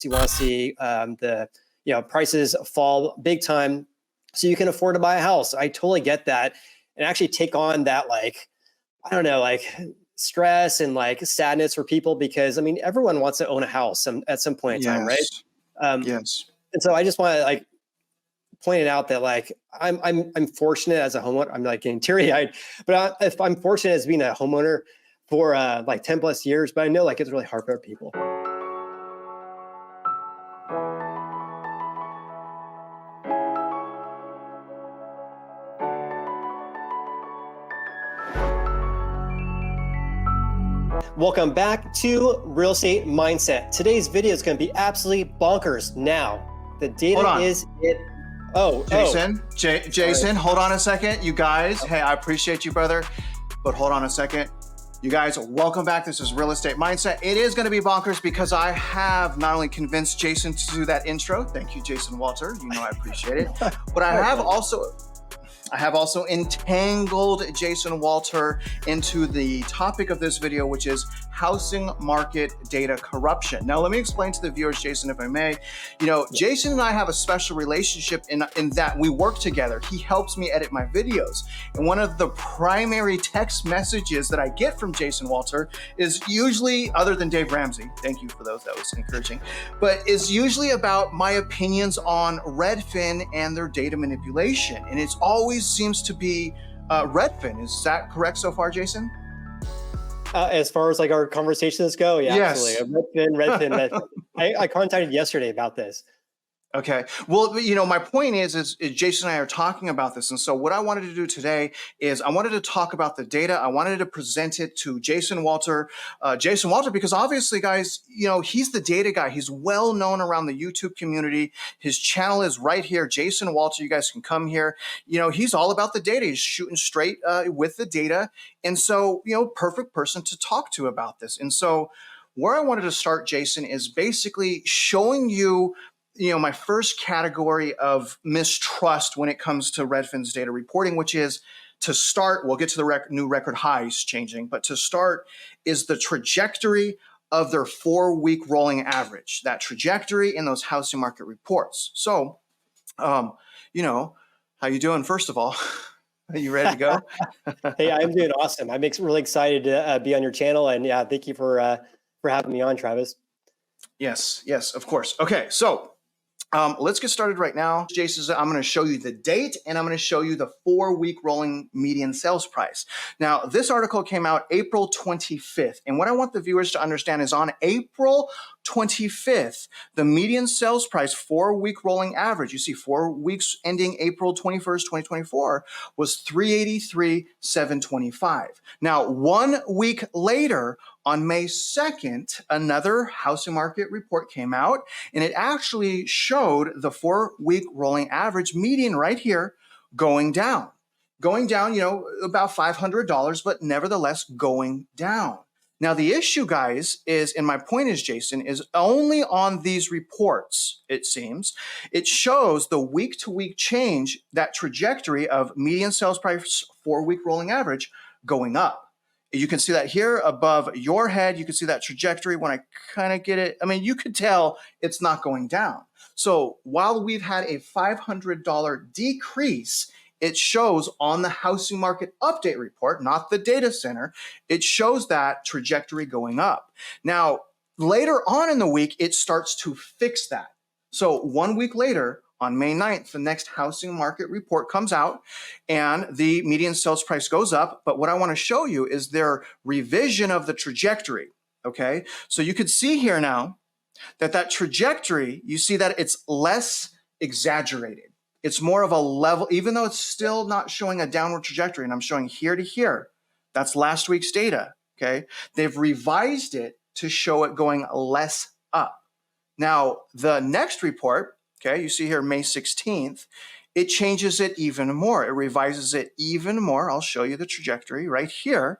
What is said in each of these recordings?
You want to see the prices fall big time so you can afford to buy a house. I totally get that, and actually take on that stress and sadness for people, because I mean everyone wants to own a house at some point in time, right? Yes. And so I just want to point it out that I'm fortunate as a homeowner. I'm getting teary eyed, but if I'm fortunate as being a homeowner for 10 plus years, but I know it's really hard for people. Welcome back to Real Estate Mindset. Today's video is going to be absolutely bonkers. Now, the data is it. Jason, hold on a second. You guys, hey, I appreciate you, brother, but hold on a second. You guys, welcome back. This is Real Estate Mindset. It is going to be bonkers because I have not only convinced Jason to do that intro. Thank you, Jason Walter. You know I appreciate it. But I have also entangled Jason Walter into the topic of this video, which is housing market data corruption. Now, let me explain to the viewers, Jason, if I may. Jason and I have a special relationship in that we work together. He helps me edit my videos. And one of the primary text messages that I get from Jason Walter is usually, other than Dave Ramsey, thank you for those, that was encouraging, but is usually about my opinions on Redfin and their data manipulation. And it's always seems to be Redfin. Is that correct so far, Jason? As far as our conversations go, yeah, yes. Absolutely. Redfin. I contacted yesterday about this. Okay. Well, my point is Jason and I are talking about this. And so what I wanted to do today is I wanted to talk about the data. I wanted to present it to Jason Walter, because obviously, guys, he's the data guy. He's well known around the YouTube community. His channel is right here, Jason Walter. You guys can come here. He's all about the data. He's shooting straight with the data. And so, perfect person to talk to about this. And so where I wanted to start, Jason, is basically showing you my first category of mistrust when it comes to Redfin's data reporting, which is to start, we'll get to the new record highs changing, but to start is the trajectory of their 4-week rolling average, that trajectory in those housing market reports. So, how you doing, first of all? Are you ready to go? Hey, I'm doing awesome. I'm really excited to be on your channel, and yeah, thank you for having me on, Travis. Yes, of course. Okay, so let's get started right now. Jason, I'm going to show you the date and I'm going to show you the 4-week rolling median sales price. Now, this article came out April 25th. And what I want the viewers to understand is on April 25th, the median sales price 4-week rolling average, you see 4 weeks ending April 21st, 2024, was $383,725. Now, 1 week later, on May 2nd, another housing market report came out, and it actually showed the 4-week rolling average median right here going down, about $500, but nevertheless going down. Now, the issue, guys, is, and my point is, Jason, is only on these reports, it seems, it shows the week-to-week change, that trajectory of median sales price 4-week rolling average going up. You can see that here above your head. You can see that trajectory when I kind of get it. I mean, you could tell it's not going down. So while we've had a $500 decrease, it shows on the housing market update report, not the data center, it shows that trajectory going up. Now, later on in the week, it starts to fix that. So 1 week later, on May 9th, the next housing market report comes out and the median sales price goes up. But what I want to show you is their revision of the trajectory. Okay, so you could see here now that trajectory, you see that it's less exaggerated. It's more of a level, even though it's still not showing a downward trajectory, and I'm showing here to here. That's last week's data. Okay, they've revised it to show it going less up. Now, the next report, okay, you see here May 16th, it changes it even more. It revises it even more. I'll show you the trajectory right here,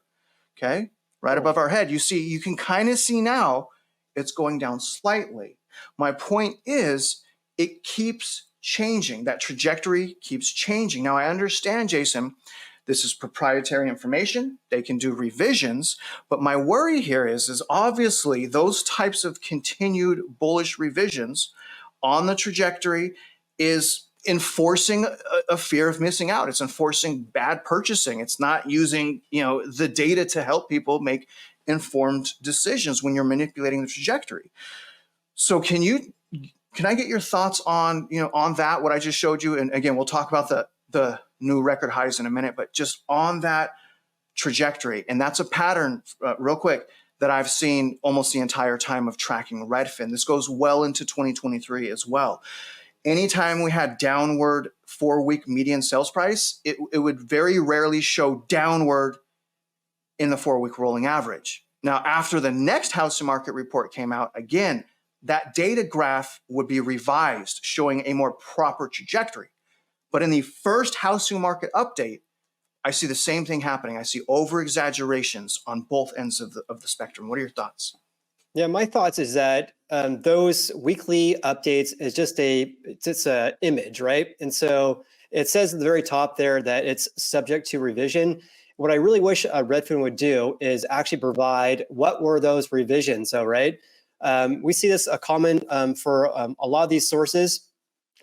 okay, right above our head. You can kind of see now it's going down slightly. My point is it keeps changing. That trajectory keeps changing. Now, I understand, Jason, This is proprietary information. They can do revisions. But my worry here is obviously those types of continued bullish revisions on the trajectory is enforcing a fear of missing out. It's enforcing bad purchasing. It's not using, the data to help people make informed decisions when you're manipulating the trajectory. So can I get your thoughts on, on that, what I just showed you? And again, we'll talk about the new record highs in a minute, but just on that trajectory. And that's a pattern, real quick, that I've seen almost the entire time of tracking Redfin. This goes well into 2023 as well. Anytime we had downward 4-week median sales price, it would very rarely show downward in the 4-week rolling average. Now, after the next housing market report came out, again, that data graph would be revised, showing a more proper trajectory. But in the first housing market update, I see the same thing happening. I see over-exaggerations on both ends of the spectrum. What are your thoughts? Yeah, my thoughts is that those weekly updates is just a image, right? And so it says at the very top there that it's subject to revision. What I really wish Redfin would do is actually provide what were those revisions. So, right, we see this a common for a lot of these sources: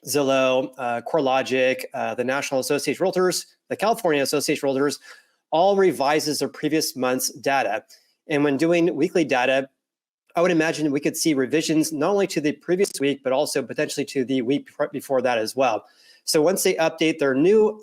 Zillow, CoreLogic, the National Association of Realtors, the California Association of Realtors, all revises their previous month's data. And when doing weekly data, I would imagine we could see revisions not only to the previous week, but also potentially to the week before that as well. So once they update their new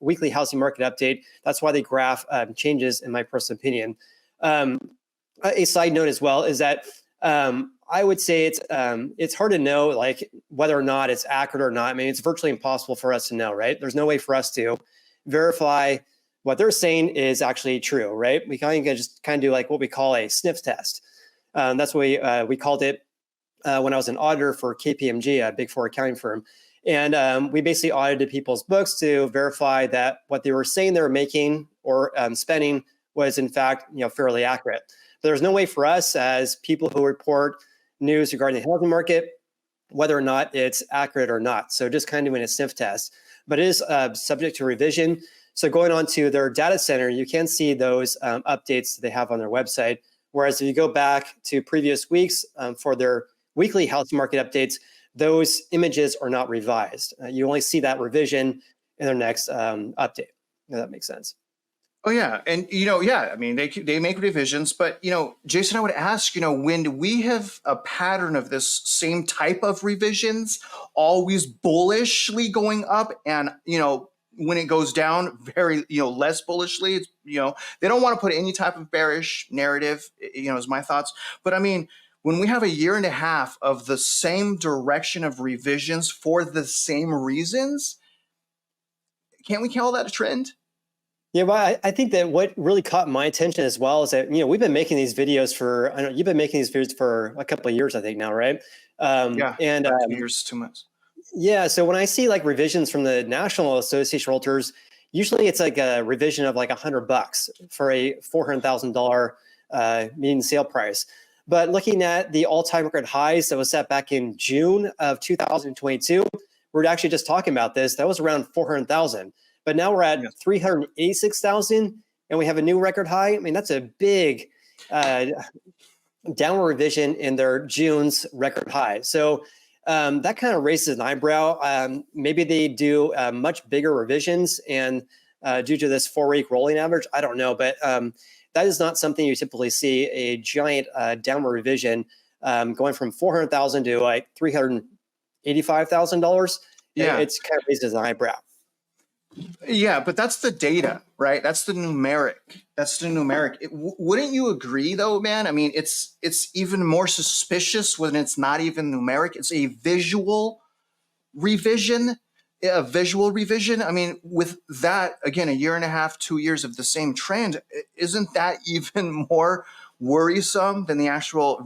weekly housing market update, that's why the graph changes, in my personal opinion. A side note as well is that I would say it's hard to know like whether or not it's accurate or not. I mean, it's virtually impossible for us to know, right? There's no way for us to verify what they're saying is actually true, right? We kind of just do like what we call a sniff test. That's what we called it when I was an auditor for KPMG, a Big Four accounting firm. And we basically audited people's books to verify that what they were saying they were making or spending was in fact, fairly accurate. But there's no way for us as people who report news regarding the housing market, whether or not it's accurate or not. So just kind of doing a sniff test, but it is subject to revision. So going on to their data center, you can see those updates that they have on their website. Whereas if you go back to previous weeks for their weekly housing market updates, those images are not revised. You only see that revision in their next update. If that makes sense. Oh yeah, and I mean they make revisions, but Jason, I would ask, when we have a pattern of this same type of revisions, always bullishly going up, and when it goes down, very less bullishly, it's, they don't want to put any type of bearish narrative, is my thoughts. But I mean, when we have a year and a half of the same direction of revisions for the same reasons, can't we call that a trend? Yeah, well, I think that what really caught my attention as well is that, we've been making these videos for, I know you've been making these videos for a couple of years, I think now, right? Yeah, and 2 years, 2 months. Yeah, so when I see like revisions from the National Association of Realtors, usually it's like a revision of like $100 for a $400,000 median sale price. But looking at the all-time record highs that was set back in June of 2022, we're actually just talking about this. That was around 400,000. But now we're at 386,000, and we have a new record high. I mean, that's a big downward revision in their June's record high. So that kind of raises an eyebrow. Maybe they do much bigger revisions, and due to this 4-week rolling average, I don't know. But that is not something you typically see, a giant downward revision going from 400,000 to like $385,000. Yeah, it's kind of raises an eyebrow. Yeah, but that's the data, right? That's the numeric. Wouldn't you agree, though, man? I mean, it's even more suspicious when it's not even numeric. It's a visual revision. I mean, with that, again, a year and a half, 2 years of the same trend, isn't that even more worrisome than the actual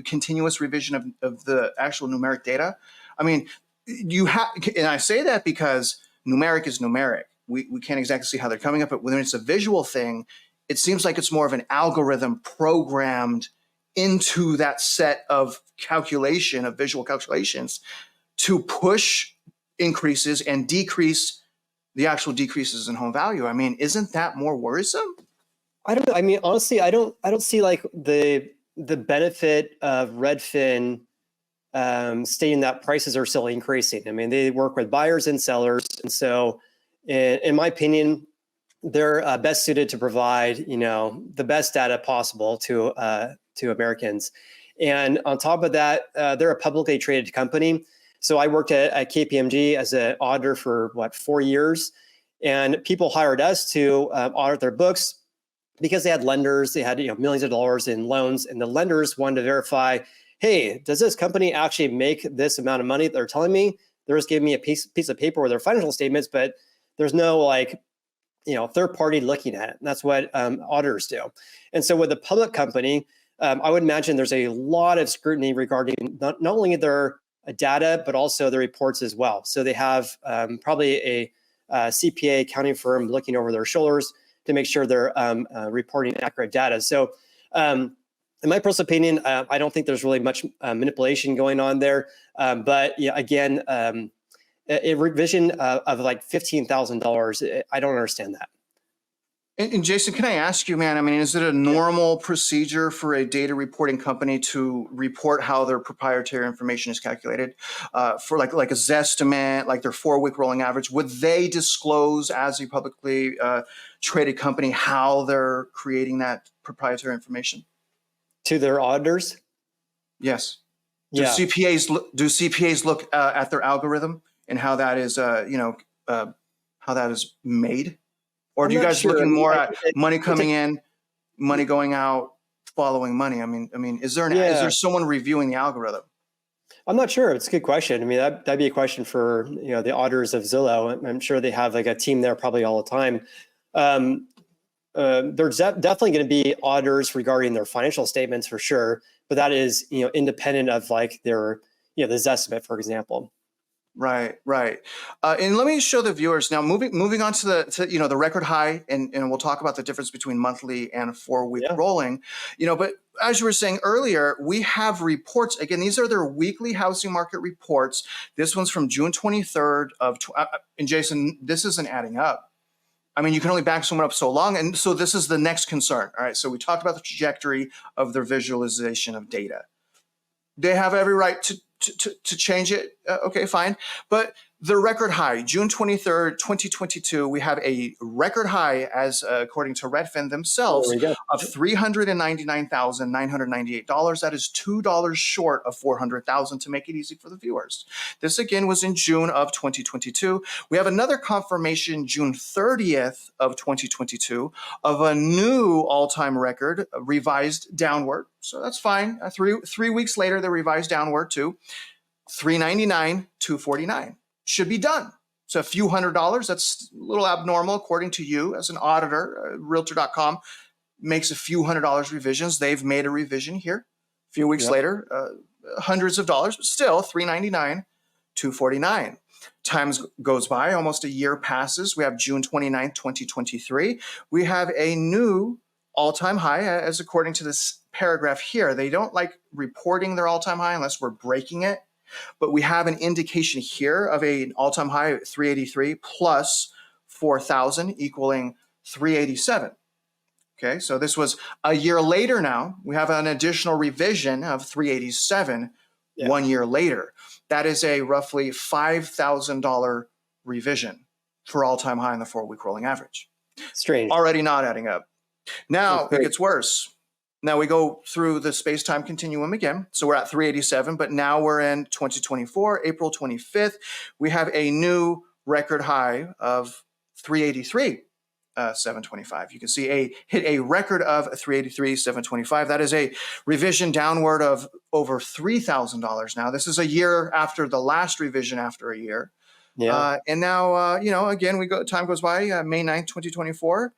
continuous revision of the actual numeric data? I mean, and I say that because numeric is numeric. We can't exactly see how they're coming up, but when it's a visual thing, it seems like it's more of an algorithm programmed into that set of visual calculations to push increases and decrease the actual decreases in home value. I mean, isn't that more worrisome? I don't know. I mean, honestly, I don't see like the benefit of Redfin stating that prices are still increasing. I mean, they work with buyers and sellers, and so, in my opinion, they're best suited to provide, the best data possible to Americans. And on top of that, they're a publicly traded company. So I worked at KPMG as an auditor for 4 years, and people hired us to audit their books because they had lenders, they had millions of dollars in loans, and the lenders wanted to verify, hey, does this company actually make this amount of money they're telling me? They're just giving me a piece of paper with their financial statements, but there's no third party looking at it. And that's what auditors do. And so with a public company, I would imagine there's a lot of scrutiny regarding not only their data, but also the reports as well. So they have probably a CPA accounting firm looking over their shoulders to make sure they're reporting accurate data. So in my personal opinion, I don't think there's really much manipulation going on there. But yeah, again, a revision of like $15,000, I don't understand that. And Jason, can I ask you, man, I mean, is it a normal procedure for a data reporting company to report how their proprietary information is calculated? For like a Zestimate, like their 4-week rolling average, would they disclose as a publicly traded company how they're creating that proprietary information? To their auditors? Yes. Do CPAs look at their algorithm and how that is, how that is made? Or do you guys looking more at money coming in, money going out, following money? I mean, is there someone reviewing the algorithm? I'm not sure. It's a good question. I mean, that'd be a question for the auditors of Zillow. I'm sure they have like a team there probably all the time. There's definitely going to be auditors regarding their financial statements for sure, but that is independent of like their the Zestimate, for example. Right. And let me show the viewers now. Moving on to the record high, and we'll talk about the difference between monthly and 4-week rolling. But as you were saying earlier, we have reports. Again, these are their weekly housing market reports. This one's from June 23rd and Jason, this isn't adding up. I mean, you can only back someone up so long, and so this is the next concern. All right. So we talked about the trajectory of their visualization of data. They have every right to change it. Okay, fine. But the record high, June 23rd, 2022, we have a record high, as according to Redfin themselves, of $399,998. That is $2 short of $400,000 to make it easy for the viewers. This again was in June of 2022. We have another confirmation, June 30th of 2022, of a new all-time record, revised downward. So that's fine. Three weeks later, they revised downward to $399, $249. Should be done. So a few $100s, that's a little abnormal according to you as an auditor. Realtor.com makes a few $100 revisions. They've made a revision here. A few weeks later, hundreds of dollars, but still $399, $249. Time goes by, almost a year passes. We have June 29th, 2023. We have a new all-time high, as according to this paragraph here. They don't like reporting their all-time high unless we're breaking it. But we have an indication here of an all-time high of 383 plus 4,000 equaling 387. Okay, so this was a year later now. We have an additional revision of 387 1 year later. That is a roughly $5,000 revision for all-time high in the 4-week rolling average. Strange. Already not adding up. Now it gets worse. Now we go through the space-time continuum again. So we're at 387, but now we're in 2024, April 25th. We have a new record high of 383, 725. You can see hit a record of 383, 725. That is a revision downward of over $3,000 now. This is a year after the last revision after a year. And now, again, time goes by, May 9th, 2024.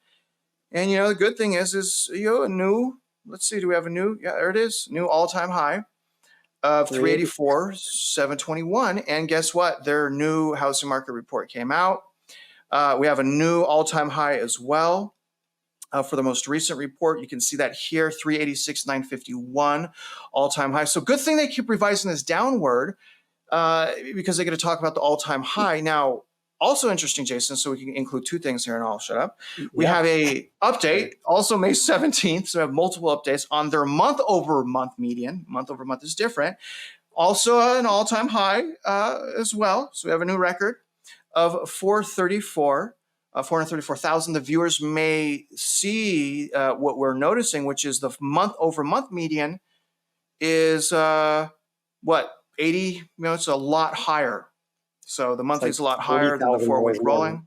And, the good thing is a new, let's see, do we have a new? Yeah, there it is. New all-time high of 384, 721. And guess what? Their new housing market report came out. We have a new all-time high as well for the most recent report. You can see that here, 386, 951 all-time high. So good thing they keep revising this downward because they're going to talk about the all-time high. Now, Also interesting, Jason, so we can include two things here and I'll shut up. We Yeah. have a update, also May 17th, so we have multiple updates on their month-over-month median. Month-over-month is different. Also an all-time high as well. So we have a new record of 434,000. The viewers may see what we're noticing, which is the month-over-month median is 80, it's a lot higher. So the monthly is a lot higher than the 4-week rolling.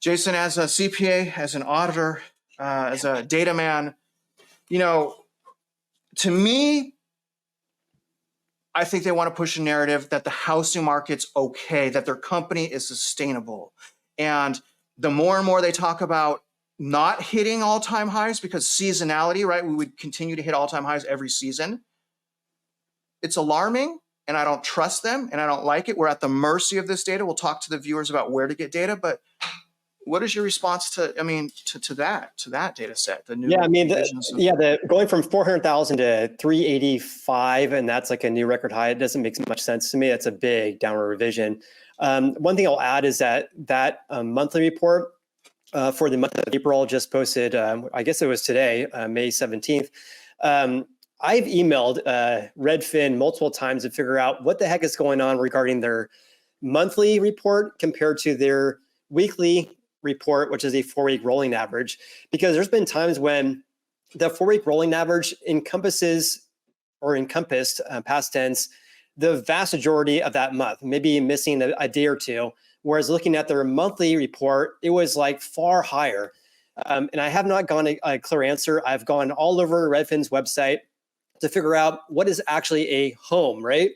Jason, as a CPA, as an auditor, as a data man, to me, I think they want to push a narrative that the housing market's okay, that their company is sustainable. And the more and more they talk about not hitting all-time highs because seasonality, right? We would continue to hit all-time highs every season. It's alarming, and I don't trust them, and I don't like it. We're at the mercy of this data. We'll talk to the viewers about where to get data, but what is your response to that data set? The new going from 400,000 to 385, and that's like a new record high. It doesn't make much sense to me. That's a big downward revision. One thing I'll add is that monthly report for the month of April just posted. I guess it was today, May 17th. I've emailed Redfin multiple times to figure out what the heck is going on regarding their monthly report compared to their weekly report, which is a 4-week rolling average, because there's been times when the 4-week rolling average encompassed past tense, the vast majority of that month, maybe missing a day or two. Whereas looking at their monthly report, it was like far higher. And I have not gotten a clear answer. I've gone all over Redfin's website to figure out what is actually a home, right?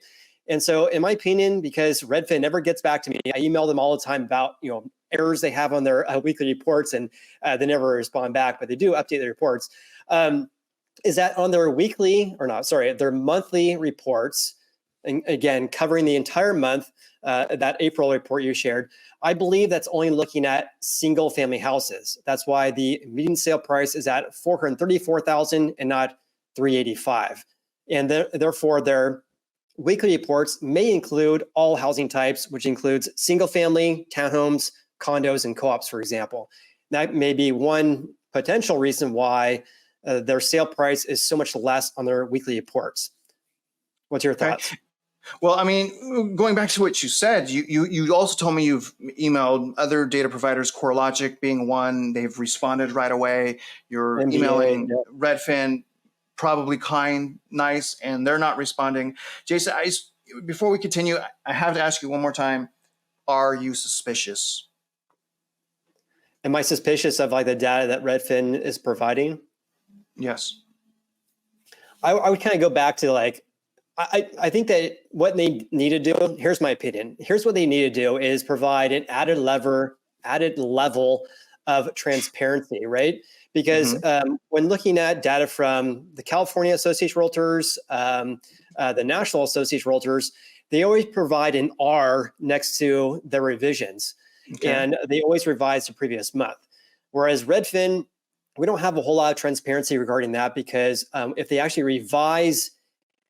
And so in my opinion, because Redfin never gets back to me, I email them all the time about, errors they have on their weekly reports, and they never respond back, but they do update the reports. Is that on their their monthly reports, and again, covering the entire month, that April report you shared, I believe that's only looking at single family houses. That's why the median sale price is at 434,000 and not 385. And therefore their weekly reports may include all housing types, which includes single family, townhomes, condos, and co-ops, for example. That may be one potential reason why their sale price is so much less on their weekly reports. What's your thoughts? Okay. Well, going back to what you said, you also told me you've emailed other data providers, CoreLogic being one. They've responded right away. You're emailing Redfin, probably kind, nice, and they're not responding. Jason, before we continue, I have to ask you one more time, are you suspicious? Am I suspicious of the data that Redfin is providing? Yes. I would kind of go back to I think that what they need to do, here's my opinion. Here's what they need to do is provide an added level of transparency, right? Because when looking at data from the California Association of Realtors, the National Association of Realtors, they always provide an R next to their revisions. Okay. And they always revise the previous month. Whereas Redfin, we don't have a whole lot of transparency regarding that, because if they actually revise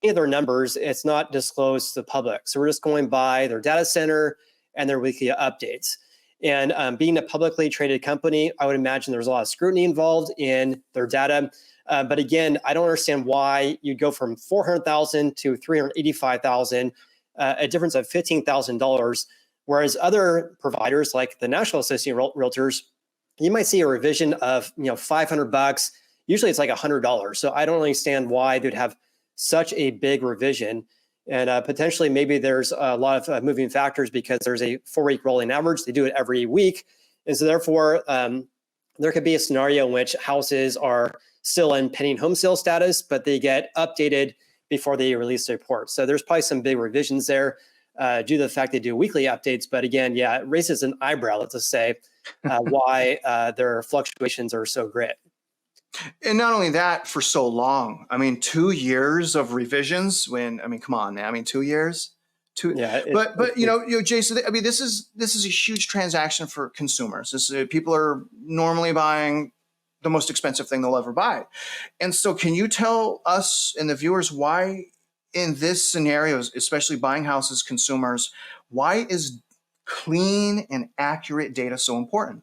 any of their numbers, it's not disclosed to the public. So we're just going by their data center and their weekly updates. And being a publicly traded company, I would imagine there's a lot of scrutiny involved in their data. But again, I don't understand why you'd go from 400,000 to 385,000, a difference of $15,000. Whereas other providers like the National Association of Realtors, you might see a revision of $500. Usually it's like $100. So I don't understand why they'd have such a big revision. And potentially maybe there's a lot of moving factors because there's a 4-week rolling average. They do it every week. And so therefore, there could be a scenario in which houses are still in pending home sale status, but they get updated before they release the report. So there's probably some big revisions there due to the fact they do weekly updates. But again, it raises an eyebrow, let's just say, why their fluctuations are so great. And not only that, for so long. 2 years of revisions. Come on, man. 2 years. But Jason. This is a huge transaction for consumers. People are normally buying the most expensive thing they'll ever buy, and so can you tell us and the viewers why, in this scenario, especially buying houses, consumers, why is clean and accurate data so important?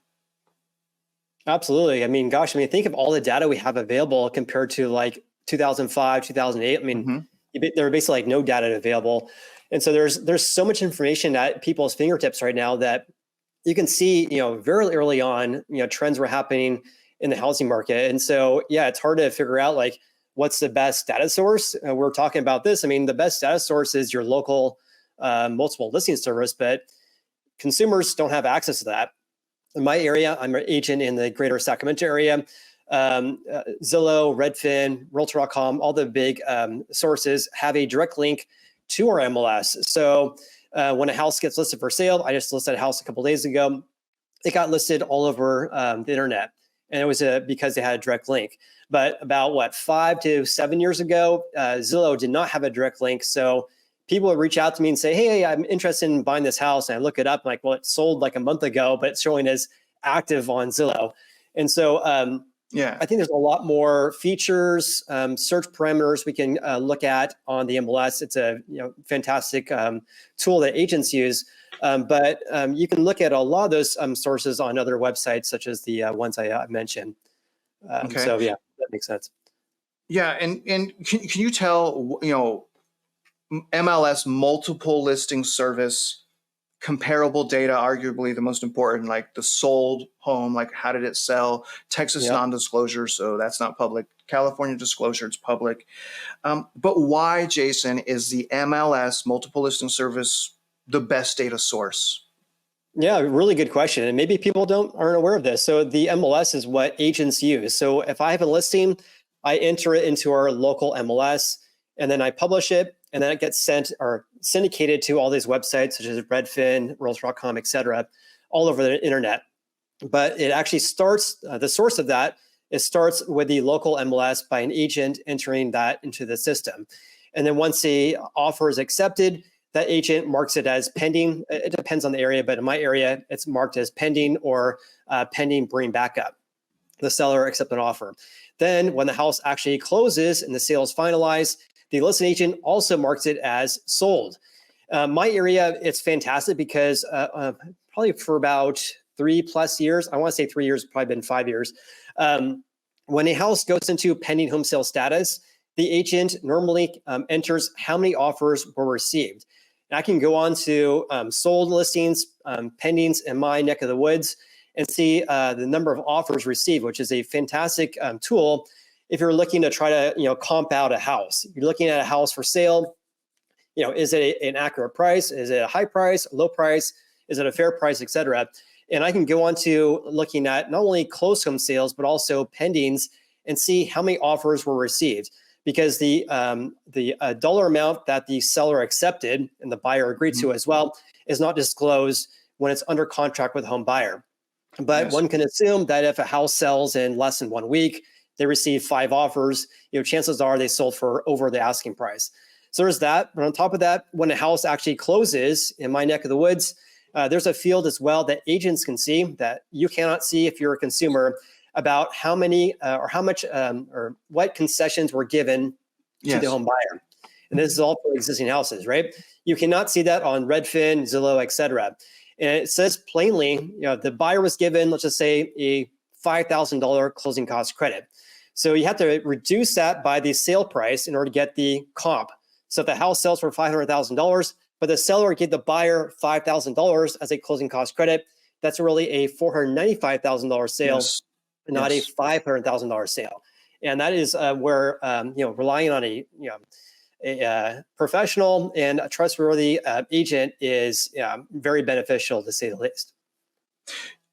Absolutely. I mean, gosh, I mean, think of all the data we have available compared to like 2005, 2008. I mean, Mm-hmm. there were basically like no data available. And so there's so much information at people's fingertips right now that you can see, very early on, trends were happening in the housing market. And so, yeah, it's hard to figure out like what's the best data source. We're talking about this. I mean, the best data source is your local multiple listing service, but consumers don't have access to that. In my area, I'm an agent in the greater Sacramento area. Zillow, Redfin, Realtor.com, all the big sources have a direct link to our MLS. So when a house gets listed for sale, I just listed a house a couple of days ago. It got listed all over the internet, and it was because they had a direct link. But about 5 to 7 years ago, Zillow did not have a direct link. So people would reach out to me and say, "Hey, I'm interested in buying this house." And I look it up, I'm like, well, it sold like a month ago, but it's showing as active on Zillow. And so Yeah. I think there's a lot more features, search parameters we can look at on the MLS. It's a fantastic tool that agents use, but you can look at a lot of those sources on other websites, such as the ones I mentioned. Okay. So yeah, that makes sense. Yeah, and can you tell, MLS, multiple listing service, comparable data, arguably the most important, like the sold home, like how did it sell? Texas Yep. non-disclosure, so that's not public. California disclosure, it's public. But why, Jason, is the MLS, multiple listing service, the best data source? Yeah, really good question. And maybe people aren't aware of this. So the MLS is what agents use. So if I have a listing, I enter it into our local MLS, and then I publish it, and then it gets sent or syndicated to all these websites such as Redfin, Realtor.com, et cetera, all over the internet. But it actually starts, the source of that, it starts with the local MLS by an agent entering that into the system. And then once the offer is accepted, that agent marks it as pending. It depends on the area, but in my area, it's marked as pending or pending bring back up. The seller accepted an offer. Then when the house actually closes and the sale is finalized, the listing agent also marks it as sold. My area, it's fantastic because probably for about 3+ years, I want to say 3 years, probably been 5 years. When a house goes into pending home sale status, the agent normally enters how many offers were received. And I can go on to sold listings, pendings in my neck of the woods, and see the number of offers received, which is a fantastic tool if you're looking to try to comp out a house. You're looking at a house for sale. Is it an accurate price? Is it a high price, low price? Is it a fair price, et cetera? And I can go on to looking at not only closed home sales, but also pendings and see how many offers were received. Because the dollar amount that the seller accepted and the buyer agreed to as well is not disclosed when it's under contract with a home buyer. But Yes. one can assume that if a house sells in less than 1 week, they receive 5 offers, chances are they sold for over the asking price. So there's that. But on top of that, when a house actually closes in my neck of the woods, there's a field as well that agents can see that you cannot see if you're a consumer, about how many or how much or what concessions were given to the home buyer. And this is all for existing houses, right? You cannot see that on Redfin, Zillow, et cetera. And it says plainly, the buyer was given, let's just say, a $5,000 closing cost credit. So you have to reduce that by the sale price in order to get the comp. So if the house sells for $500,000, but the seller gave the buyer $5,000 as a closing cost credit, that's really a $495,000 sale, not a $500,000 sale. And that is where relying on a professional and a trustworthy agent is very beneficial, to say the least.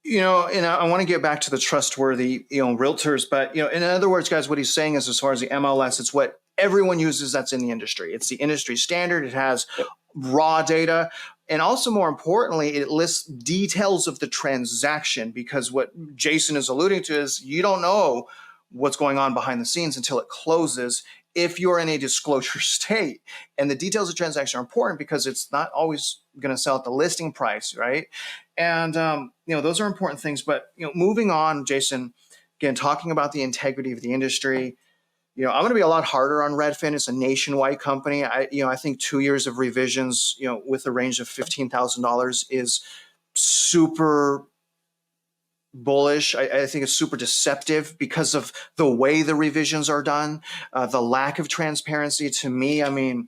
And I want to get back to the trustworthy, realtors, but, in other words, guys, what he's saying is, as far as the MLS, it's what everyone uses that's in the industry. It's the industry standard. It has raw data. And also, more importantly, it lists details of the transaction, because what Jason is alluding to is you don't know what's going on behind the scenes until it closes if you're in a disclosure state. And the details of the transaction are important because it's not always going to sell at the listing price, right? And, those are important things. But, moving on, Jason, again, talking about the integrity of the industry, I'm going to be a lot harder on Redfin. It's a nationwide company. I think 2 years of revisions, with a range of $15,000 is super bullish. I think it's super deceptive because of the way the revisions are done, the lack of transparency. To me,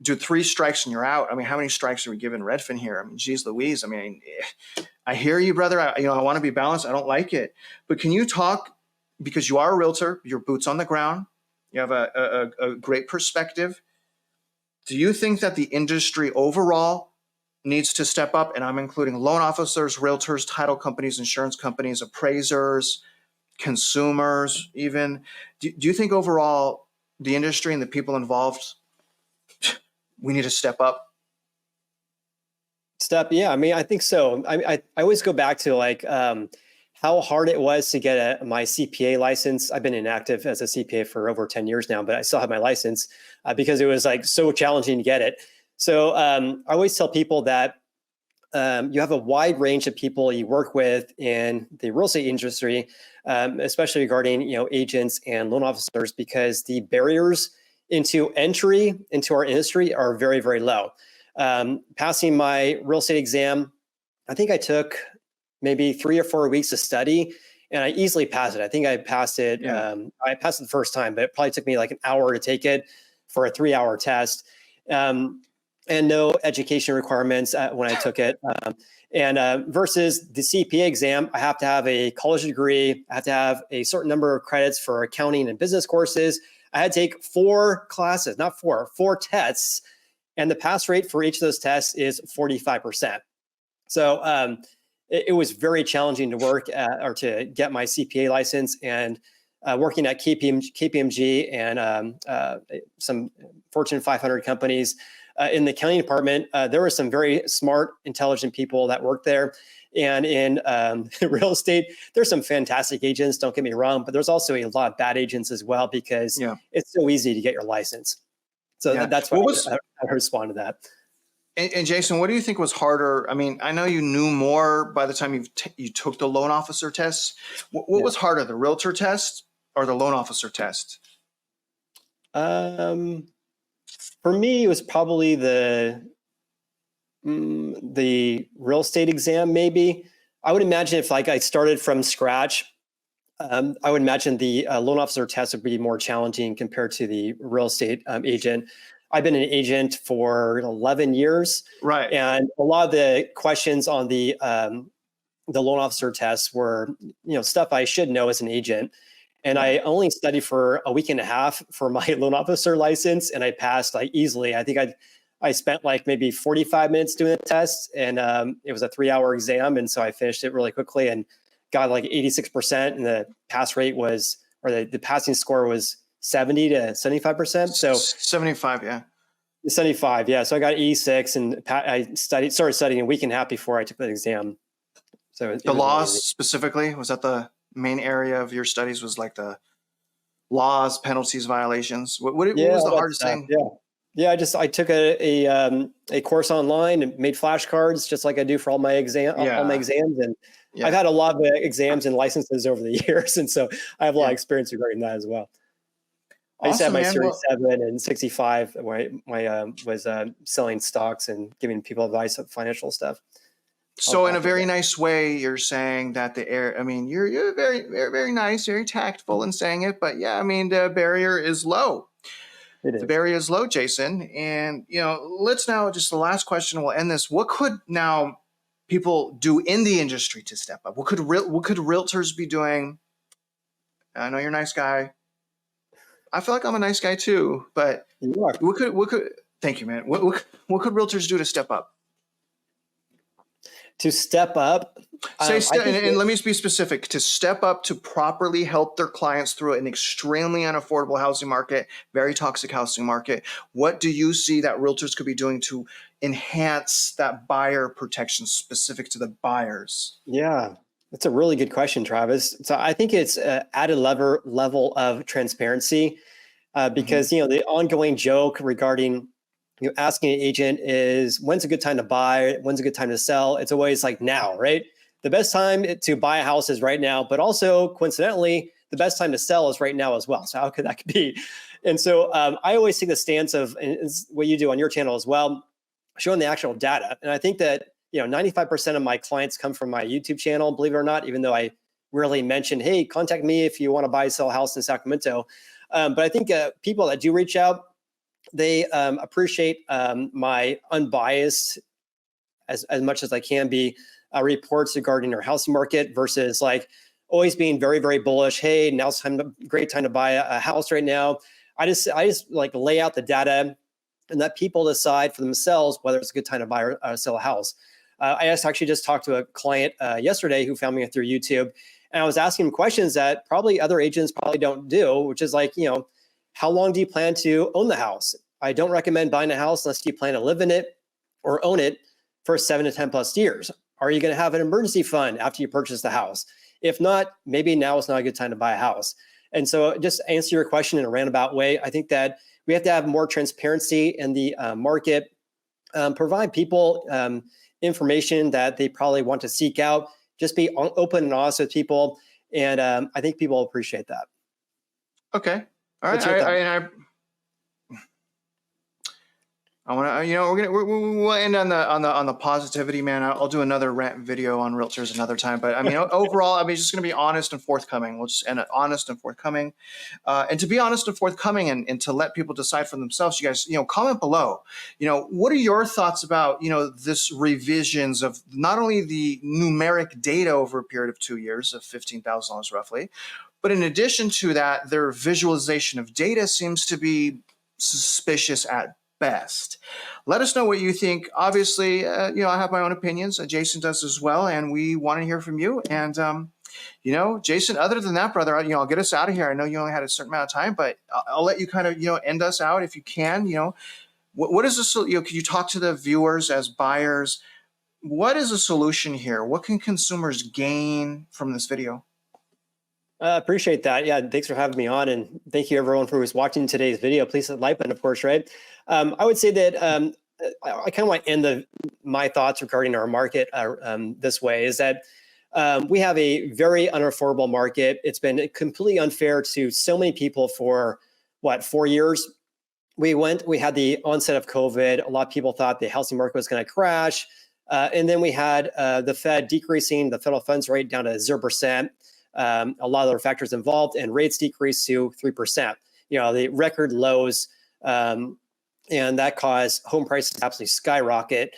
do 3 strikes and you're out. How many strikes are we giving Redfin here? Geez Louise. I hear you, brother. I want to be balanced. I don't like it. But can you talk, because you are a realtor, your boots on the ground, you have a great perspective. Do you think that the industry overall needs to step up? And I'm including loan officers, realtors, title companies, insurance companies, appraisers, consumers even. Do you think overall the industry and the people involved, we need to step up? Yeah, I think so. I always go back to how hard it was to get my CPA license. I've been inactive as a CPA for over 10 years now, but I still have my license because it was so challenging to get it. So I always tell people that you have a wide range of people you work with in the real estate industry, especially regarding agents and loan officers, because the barriers into entry into our industry are very, very low. Passing my real estate exam, I think I took maybe 3 or 4 weeks to study, and I easily passed it. I think I passed it. Yeah. I passed it the first time, but it probably took me like an hour to take it for a 3-hour test. And no education requirements when I took it. Versus the CPA exam, I have to have a college degree. I have to have a certain number of credits for accounting and business courses. I had to take 4 classes, not 4 tests. And the pass rate for each of those tests is 45%. So it was very challenging to work or to get my CPA license. And working at KPMG and some Fortune 500 companies in the accounting department, there were some very smart, intelligent people that worked there. And in real estate, there's some fantastic agents, don't get me wrong, but there's also a lot of bad agents as well, because it's so easy to get your license. So that's why I respond to that. And Jason, what do you think was harder? I know you knew more by the time you took the loan officer test. What was harder, the realtor test or the loan officer test? For me, it was probably the real estate exam. Maybe I would imagine if I started from scratch, I would imagine the loan officer test would be more challenging compared to the real estate agent. I've been an agent for 11 years, right? And a lot of the questions on the loan officer test were, stuff I should know as an agent. And I only studied for a week and a half for my loan officer license, and I passed easily. I think I spent maybe 45 minutes doing the test, and it was a 3-hour exam, and so I finished it really quickly and got 86%, and the pass rate was, or the passing score was 70 to 75%. So 75, yeah. 75, yeah. So I got 86, and I started studying a week and a half before I took the exam. So the laws specifically, was that the main area of your studies? Was the laws, penalties, violations? What was the hardest thing? Yeah. I took a course online and made flashcards just like I do for all my exams. And I've had a lot of exams and licenses over the years, and so I have a lot of experience regarding that as well. I used to have my Series 7 and 65 where I was selling stocks and giving people advice on financial stuff. So in a very nice way, you're saying that you're very, very, very nice, very tactful in saying it, but the barrier is low. It is. The barrier is low, Jason. And, let's now, just the last question, we'll end this. What could now people do in the industry to step up? What could realtors be doing? I know you're a nice guy. I feel like I'm a nice guy too, but you are. What could, thank you, man. What could realtors do to step up? To step up? And let me be specific, to step up to properly help their clients through an extremely unaffordable housing market, very toxic housing market. What do you see that realtors could be doing to enhance that buyer protection specific to the buyers? Yeah, that's a really good question, Travis. So I think it's added level of transparency because, the ongoing joke regarding asking an agent is, when's a good time to buy? When's a good time to sell? It's always now, right? The best time to buy a house is right now, but also coincidentally, the best time to sell is right now as well. So how could that be? And so I always take the stance of, and it's what you do on your channel as well, showing the actual data. And I think that 95% of my clients come from my YouTube channel, believe it or not, even though I rarely mention, hey, contact me if you want to buy, sell a house in Sacramento. But I think people that do reach out, they appreciate my unbiased, as much as I can be, reports regarding our housing market versus like always being very, very bullish. Hey, now's great time to buy a house right now. I just like lay out the data and let people decide for themselves whether it's a good time to buy or sell a house. I actually just talked to a client yesterday who found me through YouTube, and I was asking him questions that probably other agents probably don't do, which is like, how long do you plan to own the house? I don't recommend buying a house unless you plan to live in it or own it for 7 to 10 plus years. Are you going to have an emergency fund after you purchase the house? If not, maybe now is not a good time to buy a house. And so just answer your question in a roundabout way. I think that we have to have more transparency in the market, provide people information that they probably want to seek out, just be open and honest with people. And I think people appreciate that. Okay. All right. I want to, we'll end on the positivity, man. I'll do another rant video on realtors another time. But I mean, overall, just going to be honest and forthcoming. We'll just end it honest and forthcoming. And to be honest and forthcoming and to let people decide for themselves, you guys, comment below. What are your thoughts about, this revisions of not only the numeric data over a period of 2 years of $15,000 roughly, but in addition to that, their visualization of data seems to be suspicious at best. Let us know what you think. Obviously, I have my own opinions. Jason does as well, and we want to hear from you. And Jason, other than that, brother, I'll get us out of here. I know you only had a certain amount of time, but I'll let you kind of end us out if you can. What is this? Could you talk to the viewers as buyers? What is the solution here? What can consumers gain from this video? Appreciate that. Yeah, thanks for having me on, and thank you everyone for who's watching today's video. Please hit the like button, of course, right? I would say that I kind of want to end my thoughts regarding our market this way, is that we have a very unaffordable market. It's been completely unfair to so many people for 4 years. We had the onset of COVID. A lot of people thought the housing market was going to crash. And then we had the Fed decreasing the federal funds rate down to 0%. A lot of other factors involved, and rates decreased to 3%. The record lows, and that caused home prices to absolutely skyrocket,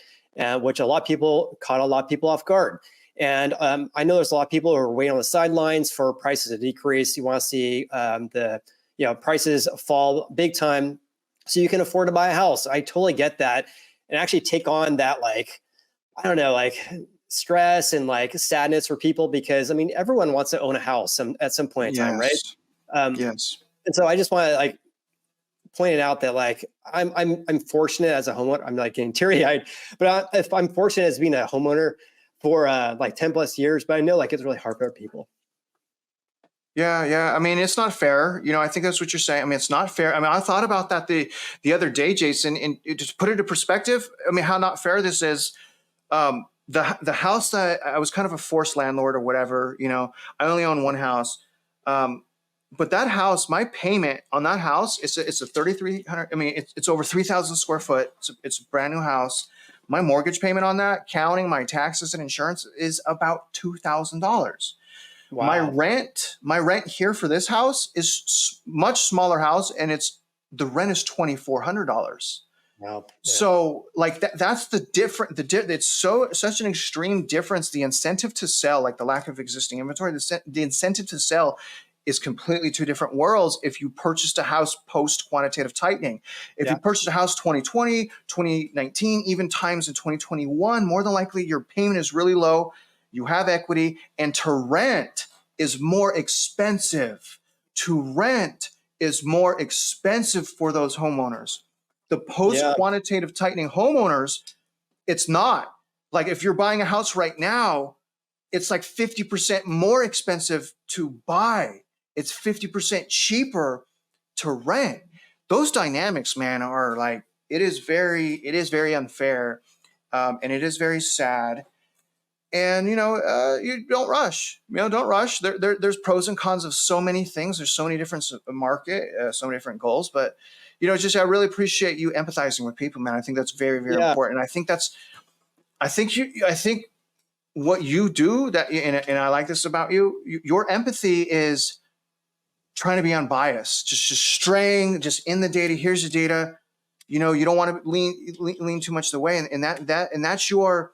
which caught a lot of people off guard. And I know there's a lot of people who are waiting on the sidelines for prices to decrease. You want to see the prices fall big time so you can afford to buy a house. I totally get that, and actually take on that stress and sadness for people, because everyone wants to own a house at some point in time, right? Yes. And so I just want to point it out that I'm fortunate as a homeowner. I'm getting teary eyed, but if I'm fortunate as being a homeowner for 10 plus years, but I know it's really hard for people. Yeah. It's not fair. I think that's what you're saying. It's not fair. I thought about that the other day, Jason, and just put it into perspective. How not fair this is. The house that I was kind of a forced landlord or whatever, I only own one house. But that house, my payment on that house, it's a 3,300. It's over 3,000 square foot. It's a brand new house. My mortgage payment on that, counting my taxes and insurance, is about $2,000. Wow. My rent here for this house is much smaller house, and the rent is $2,400. Wow. Yeah. So that's the different. It's such an extreme difference. The incentive to sell, the lack of existing inventory, the incentive to sell is completely two different worlds. If you purchased a house post quantitative tightening, if you purchased a house 2020, 2019, even times in 2021, more than likely your payment is really low. You have equity, and to rent is more expensive. To rent is more expensive for those homeowners. The post-quantitative tightening homeowners, it's not. If you're buying a house right now, it's 50% more expensive to buy. It's 50% cheaper to rent. Those dynamics, man, are it is very unfair, and it is very sad. And you don't rush. Don't rush. There's pros and cons of so many things. There's so many different market, so many different goals. But just I really appreciate you empathizing with people, man. I think that's very, very important. And I think what you do and I like this about you. Your empathy is trying to be unbiased, just straying, just in the data. Here's the data. You don't want to lean too much the way, and that's your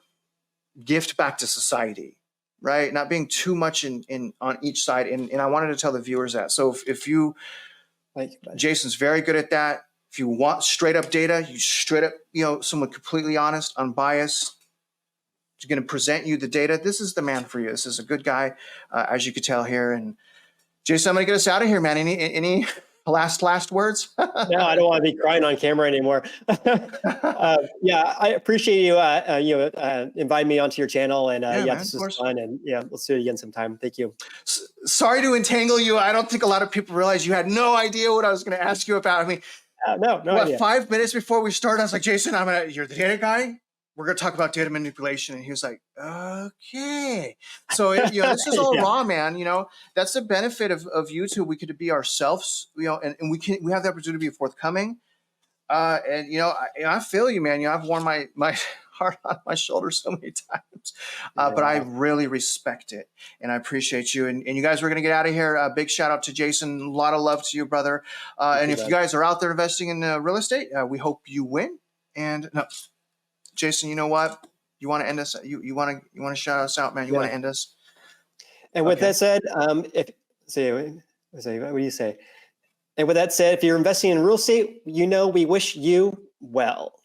gift back to society, right? Not being too much in on each side. And I wanted to tell the viewers that. So if you, Jason's very good at that. If you want straight up data, you straight up, someone completely honest, unbiased, who's going to present you the data. This is the man for you. This is a good guy, as you could tell here. And Jason, I'm going to get us out of here, man. Any last words? No, I don't want to be crying on camera anymore. Yeah, I appreciate you inviting me onto your channel, and this was fun, and let's do it again sometime. Thank you. Sorry to entangle you. I don't think a lot of people realize you had no idea what I was going to ask you about. I mean, no idea. 5 minutes before we started, I was like, Jason, you're the data guy. We're going to talk about data manipulation. And he was like, okay. So, this is all raw, man. That's the benefit of YouTube. We could be ourselves, and we have the opportunity to be forthcoming. And, I feel you, man. I've worn my heart on my shoulder so many times, but I really respect it. And I appreciate you. And you guys, we're going to get out of here. A big shout out to Jason. A lot of love to you, brother. And if you guys are out there investing in real estate, we hope you win. And no. Jason, you know what? You want to end us? You want to shout us out, man? You want to end us? And with that said, what do you say? And with that said, if you're investing in real estate, we wish you well.